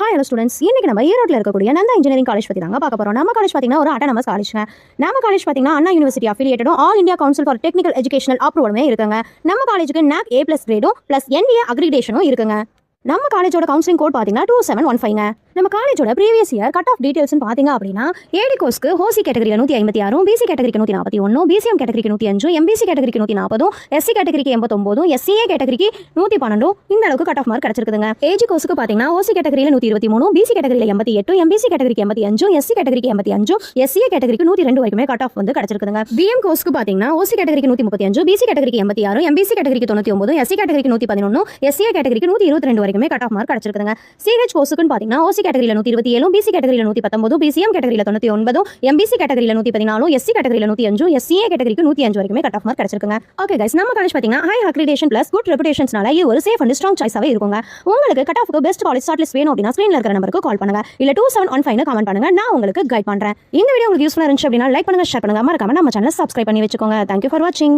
Hi hello students, இன்னைக்கு நம்ம ஈரோட்டில் இருக்கக்கூடிய நந்தா இன்ஜினியரிங் காலேஜ் பற்றி தாங்க பார்க்க போகிறோம். நம்ம காலேஜ் பார்த்தீங்கன்னா ஒரு அட்டானமஸ் காலேஜ்ங்க. நம்ம காலேஜ் பார்த்தீங்கன்னா அண்ணா யூனிவர்சிட்டி அஃபிலியேட்டடும் all India council for technical educational அப்ரூவலுமே இருக்குங்க. நம்ம காலேஜுக்கு NAC A+ கிரேடும் ப்ளஸ் NBA அக்ரிடேஷனும் இருக்குங்க. நம்ம காலேஜோட கவுன்சிலிங் கோட் பார்த்தீங்கன்னா 2715ங்க. நம்ம காலேஜோட ப்ரீவியஸ் இயர் கட் ஆஃப் டீடைல்ஸ்னு பார்த்தீங்க அப்படின்னா ஏடி கோர்ஸ்க்கு ஹோசி கேட்டகரியில் 156, பிசி கேட்டகரிக்கு 141, பிசிஎம் கேட்டகரிக்கு 105, எம்பிசி கேட்டகரிக்கு 140, எஸ்சி கேட்டகரிக்கு 89, எஸ்சிஏ கேட்டகரிக்கு 112 இந்த அளவுக்கு கட் ஆஃப் மார்க் கிடைச்சிருக்குதுங்க. ஏஜி கோர்ஸ்க்கு பார்த்தீங்கன்னா ஓசி கேட்டகரியில் 123, பிசி கேட்டகரியில் 88, எம்பிசி கேட்டகரிக்கு 85, எஸ்சி கேட்டகரிக்கு 85, எஸ்சிஏ கேட்டகரிக்கு 102 வரைக்குமே கட் ஆஃப் வந்து கிடைச்சிருக்குதுங்க. பிஎம் கோர்ஸ்க்கு பார்த்தீங்கன்னா ஓசி கேட்டகரிக்கு 135, பிசி கேட்டகரிக்கு 86, எம்பிசி கேட்டகரிக்கு 99, எஸ்சி கேட்டகரிக்கு 111, எஸ்சிஏ கேட்டகரிக்கு 122 வரைக்குமே கட் ஆஃப் மார்க் கிடைச்சிருக்குதுங்க. சிஹெச் கோர்ஸ்க்கு பார்த்தீங்கன்னா ஓசி கேட்டகரியில் 127, பிசி கேட்டகரியில் 119, பிசிஎம் கேட்டகரியில் 99, எம்பிசி கேட்டகரியில் 114, எஸ்சி கேட்டகரியில் 105, எஸ்சிஏ கேட்டகரிக்கு 105 வரைக்குமே கட் ஆஃப் மார்க் கிடைச்சிருக்குங்க. ஓகே கைஸ், நம்ம காலேஜ் பார்த்தீங்கன்னா ஹை அக்ரிடேஷன் ப்ளஸ் குட் ரெபுடேஷன்ஸ்னால இது ஒரு சேஃப் அண்ட் ஸ்ட்ராங் சாய்ஸாவே இருக்குங்க. உங்களுக்கு கட் ஆஃப்க்கு பெஸ்ட் காலேஜ் ஷார்ட் லிஸ்ட் வேணும் அப்படின்னா ஸ்க்ரீன்ல இருக்கிற நம்பருக்கு கால் பண்ணுங்க, இல்ல 2715 கமெண்ட் பண்ணுங்க, நான் உங்களுக்கு கைட் பண்றேன். இந்த வீடியோ உங்களுக்கு யூஸ்ஃபுல்லா இருந்துச்சு அப்படின்னா லைக் பண்ணுங்க, ஷேர் பண்ணுங்க, மறக்காம நம்ம சேனலை சப்ஸ்கிரைப் பண்ணி வச்சுக்கோங்க. Thank you for watching.